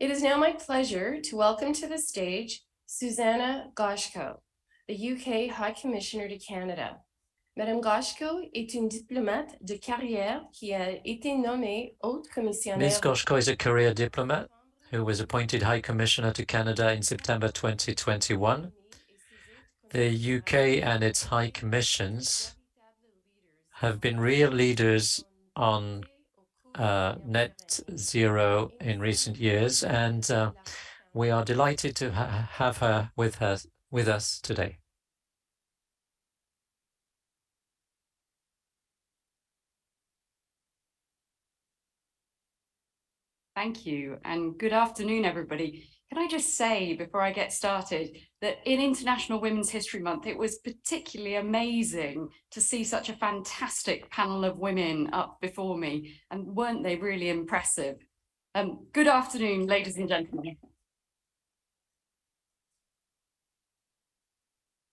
It is now my pleasure to welcome to the stage Susannah Goshko, the UK High Commissioner to Canada. Madame Goshko est une diplomate de carrière qui a été nommée haute-commissaire. Ms. Goshko is a career diplomat who was appointed High Commissioner to Canada in September 2021. The UK and its High Commissions have been real leaders on net zero in recent years, and we are delighted to have her with us today. Thank you, and good afternoon, everybody. Can I just say, before I get started, that in International Women's History Month, it was particularly amazing to see such a fantastic panel of women up before me, and weren't they really impressive? Good afternoon, ladies and gentlemen.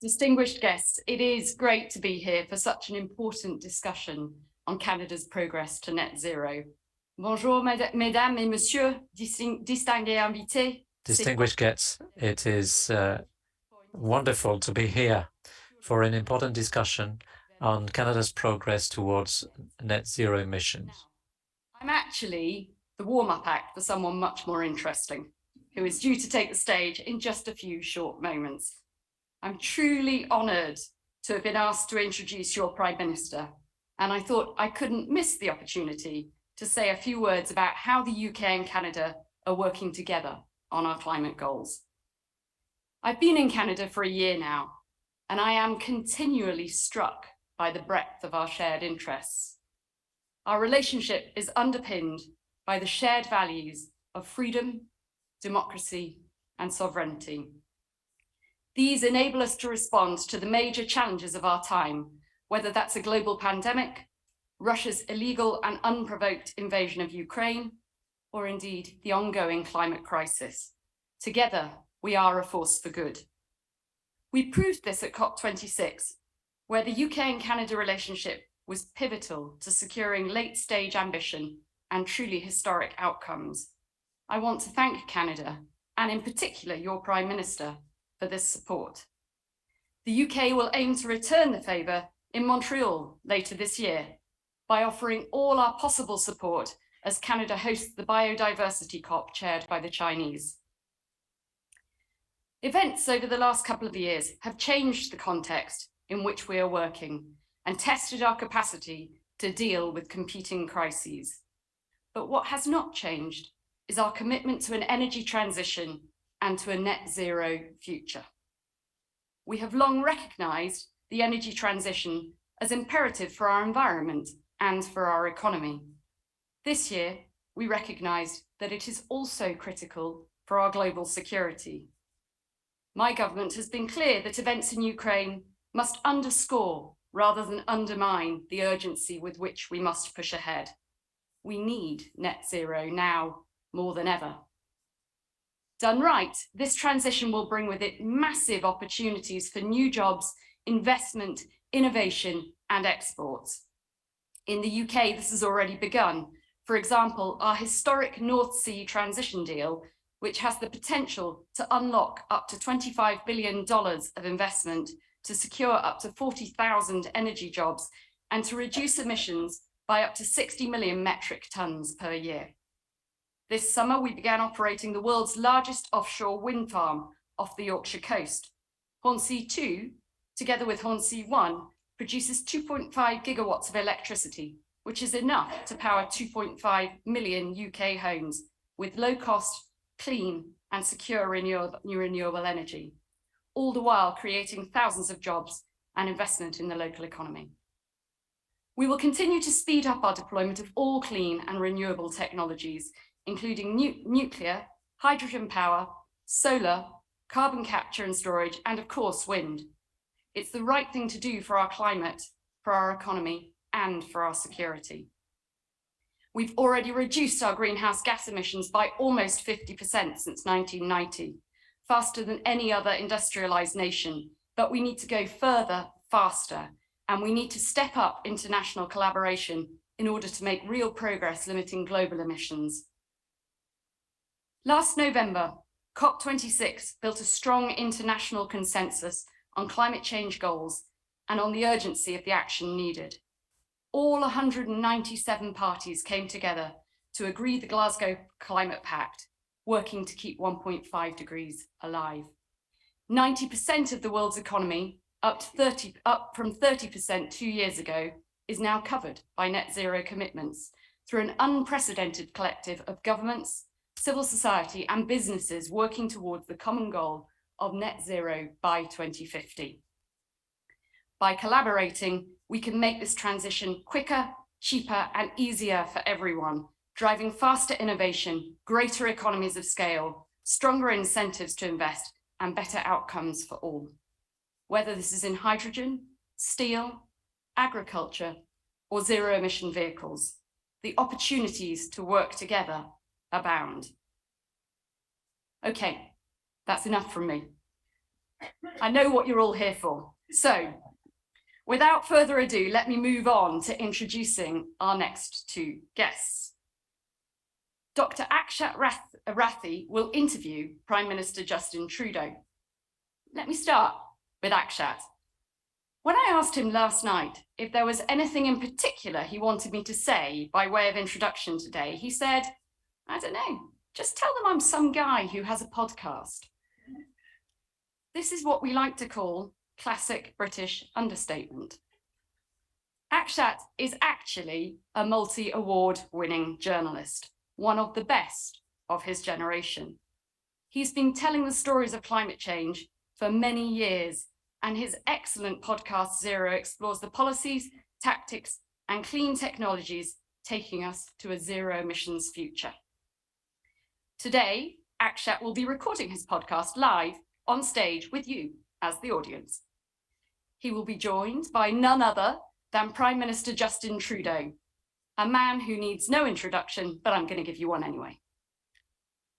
Distinguished guests, it is great to be here for such an important discussion on Canada's progress to net zero. Bonjour, mesdames et messieurs, distingués invités. Distinguished guests, it is wonderful to be here for an important discussion on Canada's progress towards net zero emissions. I'm actually the warm-up act for someone much more interesting, who is due to take the stage in just a few short moments. I'm truly honoured to have been asked to introduce your Prime Minister, and I thought I couldn't miss the opportunity to say a few words about how the UK and Canada are working together on our climate goals. I've been in Canada for a year now, and I am continually struck by the breadth of our shared interests. Our relationship is underpinned by the shared values of freedom, democracy, and sovereignty. These enable us to respond to the major challenges of our time, whether that's a global pandemic, Russia's illegal and unprovoked invasion of Ukraine, or indeed the ongoing climate crisis. Together, we are a force for good. We proved this at COP26, where the UK and Canada relationship was pivotal to securing late-stage ambition and truly historic outcomes. I want to thank Canada, and in particular your Prime Minister, for this support. The UK will aim to return the favour in Montreal later this year, by offering all our possible support as Canada hosts the Biodiversity COP chaired by the Chinese. Events over the last couple of years have changed the context in which we are working and tested our capacity to deal with competing crises. But what has not changed is our commitment to an energy transition and to a net zero future. We have long recognised the energy transition as imperative for our environment and for our economy. This year, we recognised that it is also critical for our global security. My government has been clear that events in Ukraine must underscore rather than undermine the urgency with which we must push ahead. We need net zero now more than ever. Done right, this transition will bring with it massive opportunities for new jobs, investment, innovation, and exports. In the UK, this has already begun. For example, our historic North Sea transition deal, which has the potential to unlock up to $25 billion of investment to secure up to 40,000 energy jobs and to reduce emissions by up to 60 million metric tons per year. This summer, we began operating the world's largest offshore wind farm off the Yorkshire coast. Hornsea 2, together with Hornsea 1, produces 2.5 gigawatts of electricity, which is enough to power 2.5 million UK homes with low-cost, clean and secure renewable energy, all the while creating thousands of jobs and investment in the local economy. We will continue to speed up our deployment of all clean and renewable technologies, including nuclear, hydrogen power, solar, carbon capture and storage, and of course, wind. It's the right thing to do for our climate, for our economy, and for our security. We've already reduced our greenhouse gas emissions by almost 50% since 1990, faster than any other industrialized nation, but we need to go further, faster, and we need to step up international collaboration in order to make real progress limiting global emissions. Last November, COP26 built a strong international consensus on climate change goals and on the urgency of the action needed. All 197 parties came together to agree the Glasgow Climate Pact, working to keep 1.5 degrees alive. 90% of the world's economy, up from 30% 2 years ago, is now covered by net zero commitments through an unprecedented collective of governments, civil society and businesses working towards the common goal of net zero by 2050. By collaborating, we can make this transition quicker, cheaper and easier for everyone, driving faster innovation, greater economies of scale, stronger incentives to invest and better outcomes for all. Whether this is in hydrogen, steel, agriculture or zero emission vehicles, the opportunities to work together abound. Okay, that's enough from me. I know what you're all here for. So, without further ado, let me move on to introducing our next two guests. Dr. Akshat Rathi will interview Prime Minister Justin Trudeau. Let me start with Akshat. When I asked him last night if there was anything in particular he wanted me to say by way of introduction today, he said, I don't know, just tell them I'm some guy who has a podcast. This is what we like to call classic British understatement. Akshat is actually a multi-award winning journalist, one of the best of his generation. He's been telling the stories of climate change for many years, and his excellent podcast Zero explores the policies, tactics, and clean technologies taking us to a zero emissions future. Today, Akshat will be recording his podcast live on stage with you as the audience. He will be joined by none other than Prime Minister Justin Trudeau, a man who needs no introduction, but I'm going to give you one anyway.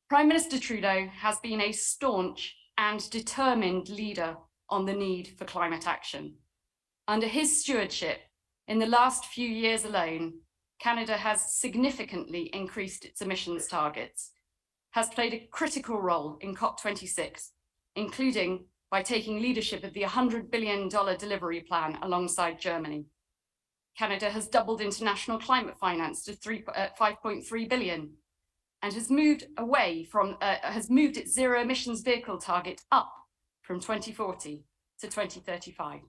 Prime Minister Trudeau has been a staunch and determined leader on the need for climate action. Under his stewardship, in the last few years alone, Canada has significantly increased its emissions targets, has played a critical role in COP26, including by taking leadership of the $100 billion delivery plan alongside Germany. Canada has doubled international climate finance to 5.3 billion and has moved its zero emissions vehicle target up from 2040 to 2035.